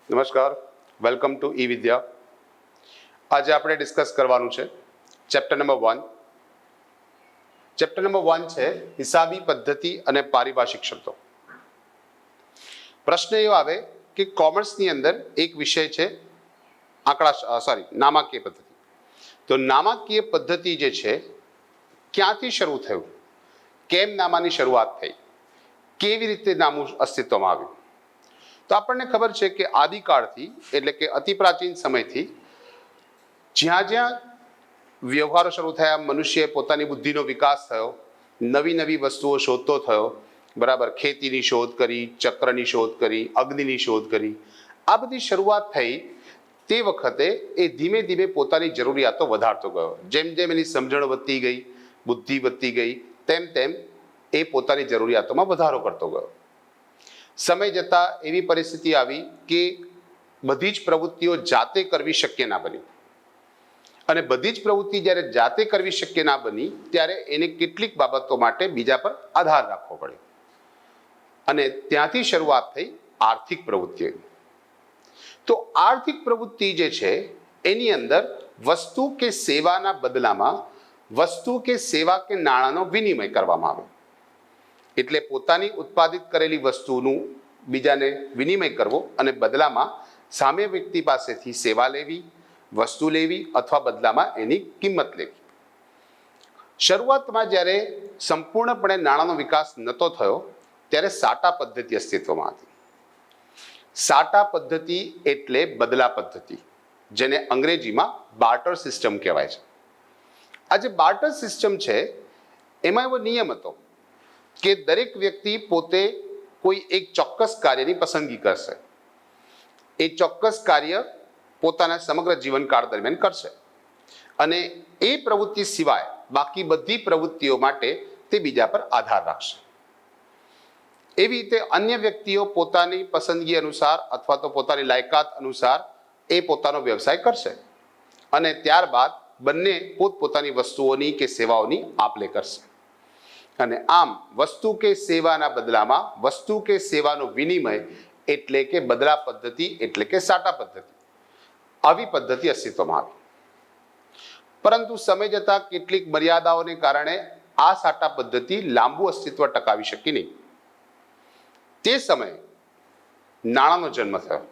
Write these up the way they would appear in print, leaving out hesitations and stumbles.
નમસ્કાર, welcome to ઈ વિદ્યા. આજે આપણે ડિસ્કસ કરવાનું છે ચેપ્ટર નંબર 1. ચેપ્ટર નંબર 1 છે હિસાબી પદ્ધતિ અને પારિભાષિક શબ્દો. પ્રશ્ન એવો આવે કે કોમર્સની અંદર એક વિષય છે નામાકીય પદ્ધતિ. તો નામાકીય પદ્ધતિ જે છે ક્યાંથી શરૂ થયું, કેમ નામાની શરૂઆત થઈ, કેવી રીતે નામું અસ્તિત્વમાં આવ્યું. તો આપણને ખબર છે કે આદિકાળથી એટલે કે અતિ પ્રાચીન સમયથી જ્યાં જ્યાં વ્યવહારો શરૂ થયા, મનુષ્યએ પોતાની બુદ્ધિનો વિકાસ થયો, નવી નવી વસ્તુઓ શોધતો થયો, બરાબર, ખેતીની શોધ કરી, ચક્રની શોધ કરી, અગ્નિની શોધ કરી, આ બધી શરૂઆત થઈ તે વખતે એ ધીમે ધીમે પોતાની જરૂરિયાતો વધારતો ગયો. જેમ જેમ એની સમજણ વધતી ગઈ, બુદ્ધિ વધતી ગઈ, તેમ તેમ એ પોતાની જરૂરિયાતોમાં વધારો કરતો ગયો. સમય જતાં એવી પરિસ્થિતિ આવી કે બધી જ પ્રવૃત્તિઓ જાતે કરવી શક્ય ના બની. અને બધી જ પ્રવૃત્તિ જ્યારે જાતે કરવી શક્ય ના બની ત્યારે એને કેટલીક બાબતો માટે બીજા પર આધાર રાખવો પડ્યો. અને ત્યાંથી શરૂઆત થઈ આર્થિક પ્રવૃત્તિઓની. તો આર્થિક પ્રવૃત્તિ જે છે એની અંદર વસ્તુ કે સેવાના બદલામાં વસ્તુ કે સેવા કે નાણાંનો વિનિમય કરવામાં આવે. એટલે પોતાની ઉત્પાદિત કરેલી વસ્તુનું બીજાને વિનિમય કરવો અને બદલામાં સામે વ્યક્તિ પાસેથી સેવા લેવી, વસ્તુ લેવી અથવા બદલામાં એની કિંમત લેવી. શરૂઆતમાં જ્યારે સંપૂર્ણપણે નાણાંનો વિકાસ નહોતો થયો ત્યારે સાટા પદ્ધતિ અસ્તિત્વમાં હતી. સાટા પદ્ધતિ એટલે બદલા પદ્ધતિ, જેને અંગ્રેજીમાં બાર્ટર સિસ્ટમ કહેવાય છે. આ જે બાર્ટર સિસ્ટમ છે એમાં એવો નિયમ હતો કે દરેક વ્યક્તિ પોતે કોઈ એક ચોક્કસ કાર્યની પસંદગી કરશે. એ ચોક્કસ કાર્ય પોતાના સમગ્ર જીવનકાળ દરમિયાન કરશે અને એ પ્રવૃત્તિ સિવાય બાકી બધી પ્રવૃત્તિઓ માટે તે બીજા પર આધાર રાખશે. એવી રીતે અન્ય વ્યક્તિઓ પોતાની પસંદગી અનુસાર અથવા તો પોતાની લાયકાત અનુસાર એ પોતાનો વ્યવસાય કરશે અને ત્યારબાદ બંને પોતપોતાની વસ્તુઓની કે સેવાઓની આપ-લે કરશે. અને આમ વસ્તુ કે સેવાના બદલામાં વસ્તુ કે સેવાનો વિનિમય એટલે કે બદલા પદ્ધતિ એટલે કે સાટા પદ્ધતિ, આવી પદ્ધતિ અસ્તિત્વમાં આવી. પરંતુ સમય જતાં કેટલીક મર્યાદાઓને કારણે આ સાટા પદ્ધતિ લાંબુ અસ્તિત્વ ટકાવી શકી નહીં. તે સમયે નાણાંનો જન્મ થયો,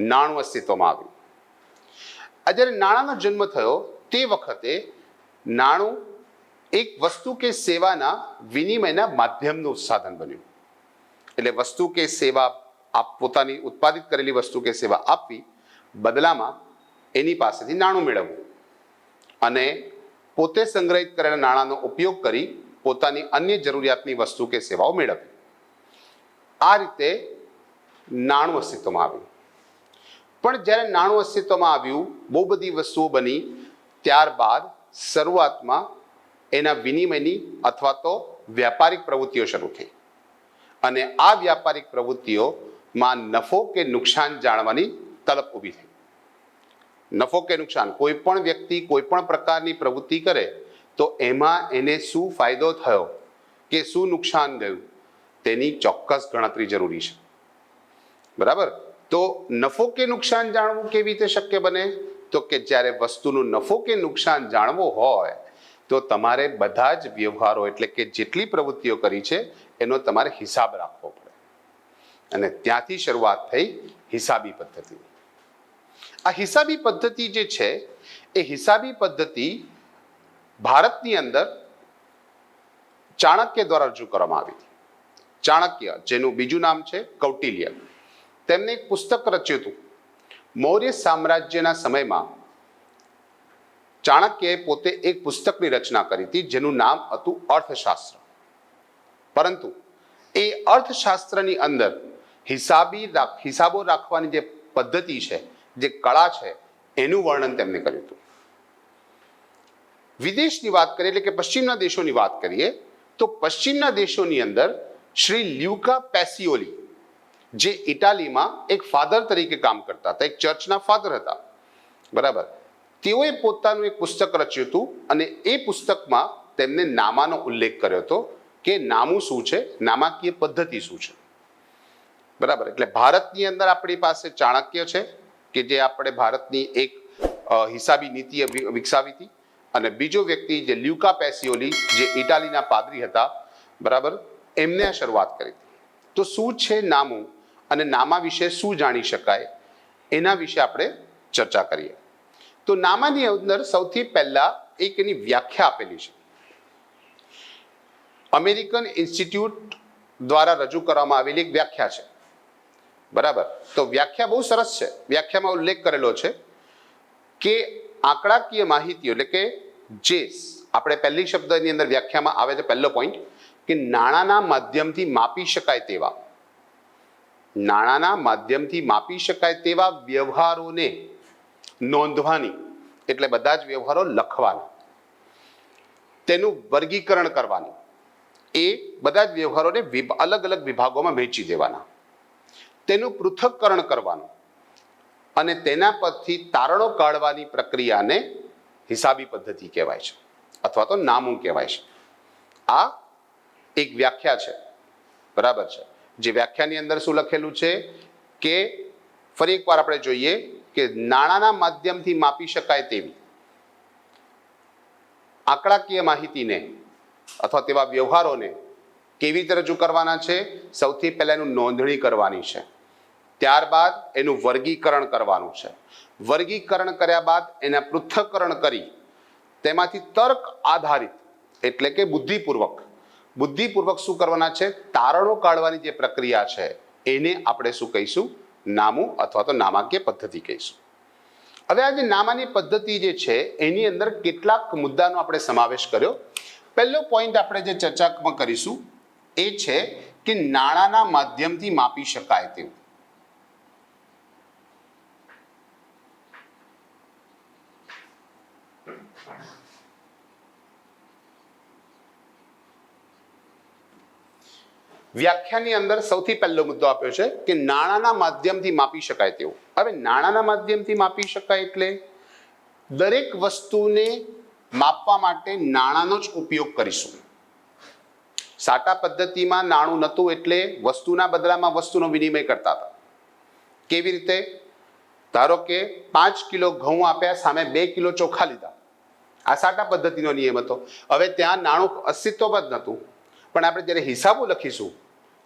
નાણું અસ્તિત્વમાં આવ્યું. આ જ્યારે નાણાંનો જન્મ થયો તે વખતે નાણું એક વસ્તુ કે સેવાના વિનિમયના માધ્યમનું સાધન બન્યું. એટલે વસ્તુ કે સેવા પોતાની ઉત્પાદિત કરેલી વસ્તુ કે સેવા આપવી, બદલામાં એની પાસેથી નાણું મેળવવું અને પોતે સંગ્રહિત કરેલા નાણાંનો ઉપયોગ કરી પોતાની અન્ય જરૂરિયાતની વસ્તુ કે સેવાઓ મેળવવી. આ રીતે નાણું અસ્તિત્વમાં આવ્યું. પણ જ્યારે નાણું અસ્તિત્વમાં આવ્યું, બહુ બધી વસ્તુઓ બની, ત્યારબાદ શરૂઆતમાં એના વિનિમયની અથવા તો વ્યાપારિક પ્રવૃત્તિઓ શરૂ થઈ અને આ વ્યાપારિક પ્રવૃત્તિઓમાં નફો કે નુકસાન જાણવાની તલબ ઊભી થઈ. નફો કે નુકસાન, કોઈ પણ વ્યક્તિ કોઈ પણ પ્રકારની પ્રવૃત્તિ કરે તો એમાં એને શું ફાયદો થયો કે શું નુકસાન ગયું તેની ચોક્કસ ગણતરી જરૂરી છે. બરાબર. તો નફો કે નુકસાન જાણવું કેવી રીતે શક્ય બને? તો કે જ્યારે વસ્તુનો નફો કે નુકસાન જાણવો હોય તો તમારે બધા જ વ્યવહારો એટલે કે જેટલી પ્રવૃત્તિઓ કરી છે એનો તમારે હિસાબ રાખવો પડે. અને ત્યાંથી શરૂઆત થઈ હિસાબી પદ્ધતિ. આ હિસાબી પદ્ધતિ જે છે એ હિસાબી પદ્ધતિ ભારતની અંદર ચાણક્ય દ્વારા રજૂ કરવામાં આવી હતી. ચાણક્ય, જેનું બીજું નામ છે કૌટિલ્ય, તેમને એક પુસ્તક રચ્યું હતું. મૌર્ય સામ્રાજ્યના સમયમાં ચાણક્યએ પોતે એક પુસ્તકની રચના કરી હતી જેનું નામ હતું અર્થશાસ્ત્ર. પરંતુ એ અર્થશાસ્ત્રની અંદર હિસાબો રાખવાની જે પદ્ધતિ છે, જે કળા છે, એનું વર્ણન તેમણે કર્યું હતું. વિદેશની વાત કરીએ એટલે કે પશ્ચિમના દેશોની વાત કરીએ તો પશ્ચિમના દેશોની અંદર શ્રી લ્યુકા પેસિયોલી, જે ઇટાલીમાં એક ફાધર તરીકે કામ કરતા હતા, એક ચર્ચના ફાધર હતા, બરાબર, તેઓએ પોતાનું એક પુસ્તક રચ્યું હતું અને એ પુસ્તકમાં તેમને નામાનો ઉલ્લેખ કર્યો હતો કે નામું શું છે, નામાકીય પદ્ધતિ શું છે. બરાબર. એટલે ભારતની અંદર આપણી પાસે ચાણક્ય છે કે જે આપણે ભારતની એક હિસાબી નીતિ વિકસાવી હતી, અને બીજો વ્યક્તિ જે લ્યુકા પેસિયોલી જે ઇટાલીના પાદરી હતા, બરાબર, એમને આ શરૂઆત કરી હતી. તો શું છે નામું અને નામા વિશે શું જાણી શકાય એના વિશે આપણે ચર્ચા કરીએ. તો નામાની અંદર સૌથી પહેલા એક એની વ્યાખ્યા આપેલી છે. અમેરિકન ઇન્સ્ટિટ્યૂટ દ્વારા રજૂ કરવામાં આવેલી એક વ્યાખ્યા છે, બરાબર. તો વ્યાખ્યા બહુ સરસ છે. વ્યાખ્યામાં ઉલ્લેખ કરેલો છે કે આંકડાકીય માહિતીઓ એટલે કે જે આપણે પહેલી શબ્દની અંદર વ્યાખ્યામાં આવે છે પહેલો પોઈન્ટ કે નાણાંના માધ્યમથી માપી શકાય તેવા, નાણાંના માધ્યમથી માપી શકાય તેવા વ્યવહારોને નોંધવાની, એટલે બધા જ વ્યવહારો લખવાના, તેનું વર્ગીકરણ કરવાનું, એ બધા જ વ્યવહારોને અલગ અલગ વિભાગોમાં વહેંચી દેવાના, તેનું પૃથક્કરણ કરવાનું અને તેના પરથી તારણો કાઢવાની પ્રક્રિયાને હિસાબી પદ્ધતિ કહેવાય છે અથવા તો નામું કહેવાય છે. આ એક વ્યાખ્યા છે, બરાબર છે. જે વ્યાખ્યાની અંદર શું લખેલું છે કે ફરી એકવાર આપણે જોઈએ કે નાણાંના માધ્યમથી માપી શકાય તેવી આંકડાકીય માહિતીને અથવા તેવા વ્યવહારોને કેવી રીતે રજૂ કરવાના છે. સૌથી પહેલા એનું નોંધણી કરવાની છે, ત્યારબાદ એનું વર્ગીકરણ કરવાનું છે, વર્ગીકરણ કર્યા બાદ એના પૃથ્થકરણ કરી તેમાંથી તર્ક આધારિત એટલે કે બુદ્ધિપૂર્વક શું કરવાના છે, તારણો કાઢવાની જે પ્રક્રિયા છે એને આપણે શું કહીશું, નામું અથવા તો નામાકીય પદ્ધતિ કહીશું. હવે આ જે નામાની પદ્ધતિ જે છે એની અંદર કેટલાક મુદ્દાનો આપણે સમાવેશ કર્યો. પહેલો પોઈન્ટ આપણે જે ચર્ચામાં કરીશું એ છે કે નાણાંના માધ્યમથી માપી શકાય તેવું. વ્યાખ્યાની અંદર સૌથી પહેલો મુદ્દો આપ્યો છે કે નાણાંના માધ્યમથી માપી શકાય તેવું. હવે નાણાંના માધ્યમથી માપી શકાય એટલે દરેક વસ્તુને માપવા માટે નાણાંનો જ ઉપયોગ કરીશું. સાટા પદ્ધતિમાં નાણું નહોતું એટલે વસ્તુના બદલામાં વસ્તુનો વિનિમય કરતા હતા. કેવી રીતે? ધારો કે 5 કિલો ઘઉં આપ્યા, સામે 2 કિલો ચોખા લીધા. આ સાટા પદ્ધતિનો નિયમ હતો. હવે ત્યાં નાણું અસ્તિત્વમાં જ નહોતું, પણ આપણે જ્યારે હિસાબો લખીશું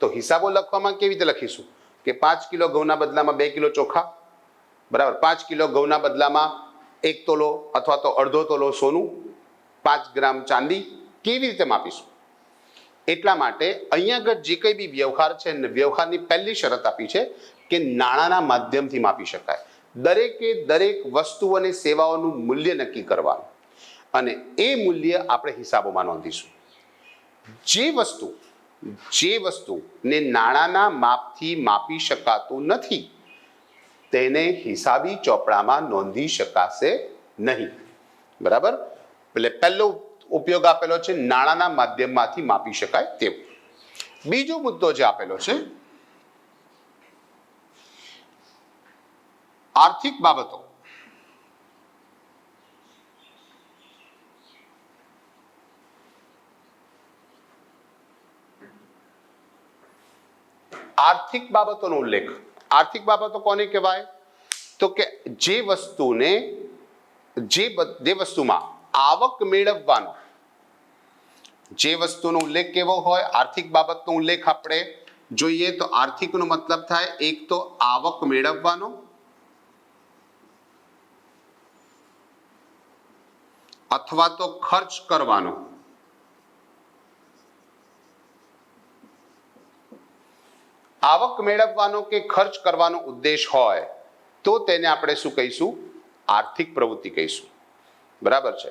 તો હિસાબો લખવામાં કેવી રીતે લખીશું કે 5 કિલો ઘઉંના બદલામાં 2 કિલો ચોખા, બરાબર, 5 કિલો ઘઉંના બદલામાં 1 તોલો અથવા તો અડધો તોલો સોનું, 5 ગ્રામ ચાંદી. કેવી રીતે માપીશું? એટલા માટે અહીંયા આગળ જે કંઈ બી વ્યવહાર છે, વ્યવહારની પહેલી શરત આપી છે કે નાણાંના માધ્યમથી માપી શકાય. દરેકે દરેક વસ્તુ અને સેવાઓનું મૂલ્ય નક્કી કરવાનું અને એ મૂલ્ય આપણે હિસાબોમાં નોંધીશું. જે વસ્તુને નાણાંના માપથી માપી શકાતું નથી તેને હિસાબી ચોપડામાં નોંધી શકાશે નહીં, બરાબર. એટલે પહેલો ઉપયોગ આપેલો છે નાણાંના માધ્યમમાંથી માપી શકાય તેવું. બીજો મુદ્દો જે આપેલો છે આર્થિક બાબતો. આર્થિક બાબતોનો ઉલ્લેખ. આર્થિક બાબતો કોને કહેવાય? તો કે જે વસ્તુમાં આવક મેળવવાનો, જે વસ્તુનો ઉલ્લેખ કેવો હોય, આર્થિક બાબતનો ઉલ્લેખ આપણે જોઈએ તો આર્થિકનો મતલબ થાય એક તો આવક મેળવવાનો અથવા તો ખર્ચ કરવાનો. આવક મેળવવાનો કે ખર્ચ કરવાનો ઉદ્દેશ હોય તો તેને આપણે શું કહીશું? આર્થિક પ્રવૃત્તિ કહીશું, બરાબર છે.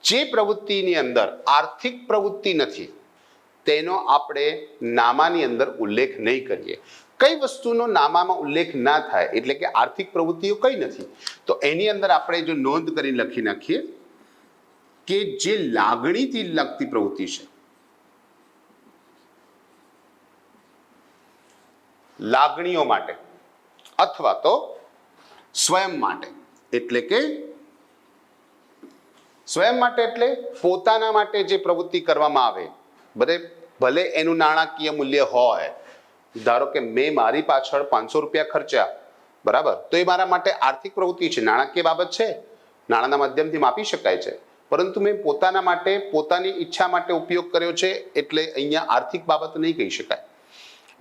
જે પ્રવૃત્તિની અંદર આર્થિક પ્રવૃત્તિ નથી તેનો આપણે નામાની અંદર ઉલ્લેખ નહીં કરીએ. કઈ વસ્તુનો નામામાં ઉલ્લેખ ના થાય એટલે કે આર્થિક પ્રવૃત્તિઓ કઈ નથી, તો એની અંદર આપણે જો નોંધ કરી લખી નાખીએ કે જે લાગણીથી લગતી પ્રવૃત્તિ છે, લાગણીઓ માટે અથવા તો સ્વયં માટે, એટલે કે સ્વયં માટે એટલે પોતાના માટે જે પ્રવૃત્તિ કરવામાં આવે, ભલે એનું નાણાકીય મૂલ્ય હોય ધારો કે મેં મારી પાછળ 500 રૂપિયા ખર્ચ્યા, બરાબર, તો એ મારા માટે આર્થિક પ્રવૃત્તિ છે, નાણાકીય બાબત છે, નાણાંના માધ્યમથી માપી શકાય છે, પરંતુ મેં પોતાના માટે પોતાની ઈચ્છા માટે ઉપયોગ કર્યો છે, એટલે અહીંયા આર્થિક બાબત નહીં કહી શકાય.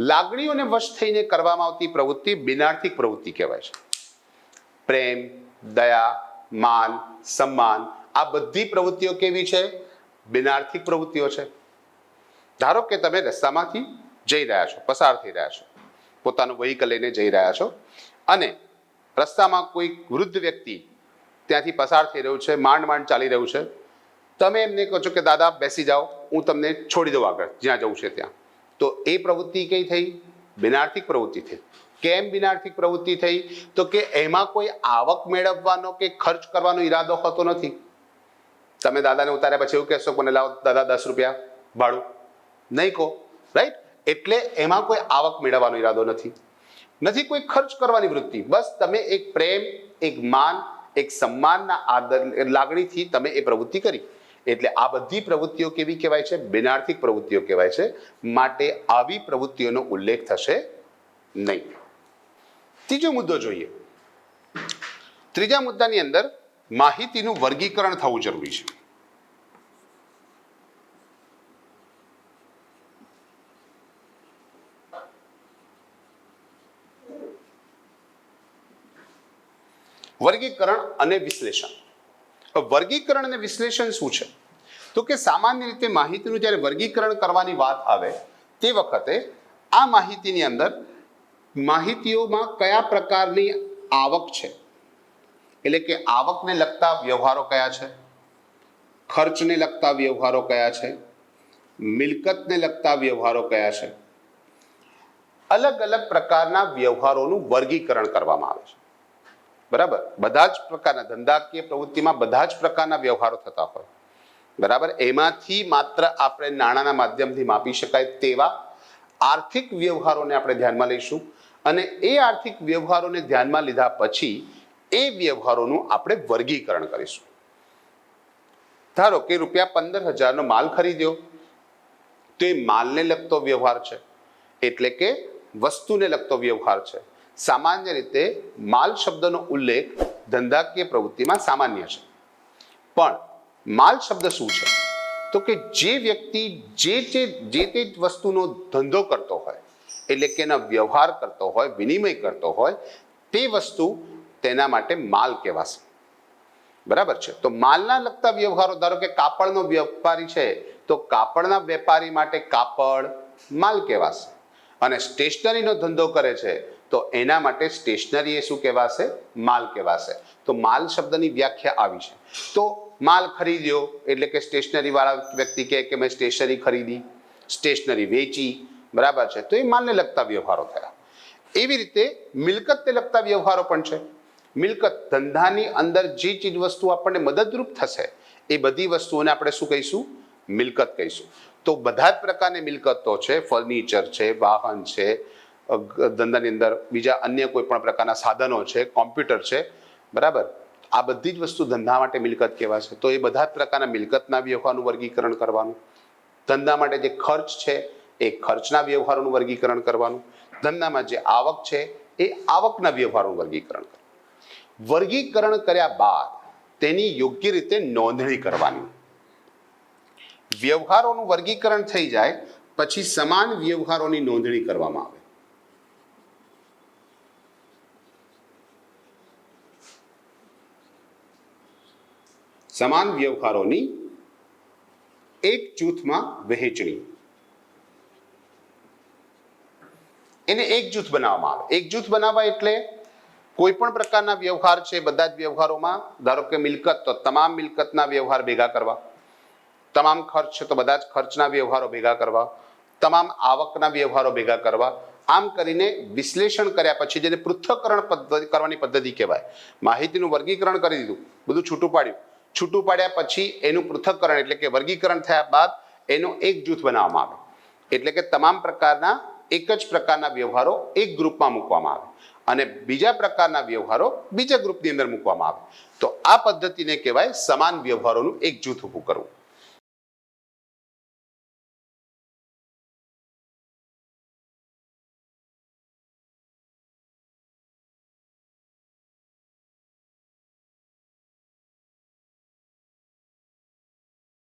લાગણીઓને વશ થઈને કરવામાં આવતી પ્રવૃત્તિ બિનાર્થિક પ્રવૃત્તિ કહેવાય છે. પ્રેમ, દયા, માન, સન્માન, આ બધી પ્રવૃત્તિઓ કેવી છે? બિનાર્થિક પ્રવૃત્તિઓ છે. ધારો કે તમે રસ્તામાંથી જઈ રહ્યા છો, પસાર થઈ રહ્યા છો, પોતાનું વ્હીકલ લઈને જઈ રહ્યા છો, અને રસ્તામાં કોઈ વૃદ્ધ વ્યક્તિ ત્યાંથી પસાર થઈ રહ્યું છે, માંડ માંડ ચાલી રહ્યું છે. તમે એમને કહો છો કે દાદા બેસી જાઓ, હું તમને છોડી દઉં આગળ જ્યાં જવું છે ત્યાં. તો એ પ્રવૃત્તિ કઈ થઈ? બિનાર્થિક પ્રવૃત્તિ થઈ. કેમ બિનાર્થિક પ્રવૃત્તિ થઈ? તો કે એમાં કોઈ આવક મેળવવાનો કે ખર્ચ કરવાનો ઈરાદો હોતો નથી. તમે દાદાને ઉતાર્યા પછી એવું કહેશો મને લાવો દાદા 10 રૂપિયા ભાડું, નહીં કહો, રાઈટ? એટલે એમાં કોઈ આવક મેળવવાનો ઈરાદો નથી કોઈ ખર્ચ કરવાની વૃત્તિ. બસ તમે એક પ્રેમ, એક માન, એક સન્માનના આદર લાગણીથી તમે એ પ્રવૃત્તિ કરી. એટલે આ બધી પ્રવૃત્તિઓ કેવી કહેવાય છે? બિનાર્થિક પ્રવૃત્તિઓ કહેવાય છે. માટે આવી પ્રવૃત્તિઓનો ઉલ્લેખ થશે નહીં. ત્રીજો મુદ્દો જોઈએ. ત્રીજા મુદ્દાની અંદર માહિતીનું વર્ગીકરણ થવું જરૂરી છે. વર્ગીકરણ અને વિશ્લેષણ. વર્ગીકરણ અને વિશ્લેષણ શું છે? તો કે સામાન્ય રીતે માહિતીનું જ્યારે વર્ગીકરણ કરવાની વાત આવે તે વખતે આ માહિતીની અંદર માહિતીઓમાં કયા પ્રકારની આવક છે, એટલે કે આવકને લગતા વ્યવહારો કયા છે, ખર્ચને લગતા વ્યવહારો કયા છે, મિલકતને લગતા વ્યવહારો કયા છે, અલગ અલગ પ્રકારના વ્યવહારોનું વર્ગીકરણ કરવામાં આવે છે. બરાબર? બધા જ પ્રકારના ધંધાકીય પ્રવૃત્તિમાં બધા જ પ્રકારના વ્યવહારો થતા હોય, બરાબર? એમાંથી માત્ર આપણે નાણાંના માધ્યમથી માપી શકાય તેવા આર્થિક વ્યવહારોને આપણે ધ્યાનમાં લઈશું, અને એ આર્થિક વ્યવહારોને ધ્યાનમાં લીધા પછી એ વ્યવહારોનું આપણે વર્ગીકરણ કરીશું. ધારો કે ₹15,000નો માલ ખરીદ્યો, તો એ માલને લગતો વ્યવહાર છે, એટલે કે વસ્તુને લગતો વ્યવહાર છે. સામાન્ય રીતે માલ શબ્દનો ઉલ્લેખ ધંધાકીય પ્રવૃત્તિમાં સામાન્ય છે. પણ માલ શબ્દ શું છે? તો કે જે વ્યક્તિ જે તે વસ્તુનો ધંધો કરતો હોય, એટલે કે એના વ્યવહાર કરતો હોય, વિનિમય કરતો હોય, તે વસ્તુ તેના માટે માલ કહેવાશે. બરાબર છે? તો માલના લગતા વ્યવહારો, ધારો કે કાપડનો વેપારી છે, તો કાપડના વેપારી માટે કાપડ માલ કહેવાશે. અને સ્ટેશનરીનો ધંધો કરે છે તો એના માટે સ્ટેશનરી એ શું કહેવાશે? માલ કહેવાશે. તો માલ શબ્દની વ્યાખ્યા આવી છે. તો માલ ખરીદ્યો એટલે કે સ્ટેશનરી વાળા વ્યક્તિ કહે કે મેં સ્ટેશનરી ખરીદી, સ્ટેશનરી વેચી, બરાબર છે? તો એ માલને લગતા વ્યવહારો થયા. એવી રીતે મિલકતને લગતા વ્યવહારો પણ છે. મિલકત, ધંધાની અંદર જે ચીજ વસ્તુ આપણને મદદરૂપ થશે એ બધી વસ્તુઓને આપણે શું કહીશું? મિલકત કહીશું. તો બધા જ પ્રકારની મિલકતો છે, ફર્નિચર છે, વાહન છે, ધંધાની અંદર બીજા અન્ય કોઈ પણ પ્રકારના સાધનો છે, કોમ્પ્યુટર છે, બરાબર? આ બધી જ વસ્તુ ધંધા માટે મિલકત કહેવાશે. તો એ બધા જ પ્રકારના મિલકતના વ્યવહારનું વર્ગીકરણ કરવાનું. ધંધા માટે જે ખર્ચ છે એ ખર્ચના વ્યવહારોનું વર્ગીકરણ કરવાનું. ધંધામાં જે આવક છે એ આવકના વ્યવહારોનું વર્ગીકરણ કરવાનું. વર્ગીકરણ કર્યા બાદ તેની યોગ્ય રીતે નોંધણી કરવાની. વ્યવહારોનું વર્ગીકરણ થઈ જાય પછી સમાન વ્યવહારોની નોંધણી કરવામાં આવે. સમાન વ્યવહારોની એક જૂથમાં વહેંચણી, એને એક જૂથ બનાવવામાં આવે. એક જૂથ બનાવવા એટલે કોઈ પણ પ્રકારના વ્યવહાર છે, બધા જ વ્યવહારોમાં, ધારો કે મિલકત, તો તમામ મિલકતના વ્યવહાર ભેગા કરવા, તમામ ખર્ચ છે તો બધા જ ખર્ચના વ્યવહારો ભેગા કરવા, તમામ આવકના વ્યવહારો ભેગા કરવા. આમ કરીને વિશ્લેષણ કર્યા પછી, જેને પૃથ્થકરણ કરવાની પદ્ધતિ કહેવાય, માહિતીનું વર્ગીકરણ કરી દીધું, બધું છૂટું પાડ્યું. છૂટું પાડ્યા પછી એનું પૃથ્થકરણ એટલે કે વર્ગીકરણ થયા બાદ એનું એક જૂથ બનાવવામાં આવે. એટલે કે તમામ પ્રકારના એક જ પ્રકારના વ્યવહારો એક ગ્રુપમાં મૂકવામાં આવે અને બીજા પ્રકારના વ્યવહારો બીજા ગ્રુપની અંદર મૂકવામાં આવે. તો આ પદ્ધતિને કહેવાય સમાન વ્યવહારોનું એક જૂથ ઊભું કરવું.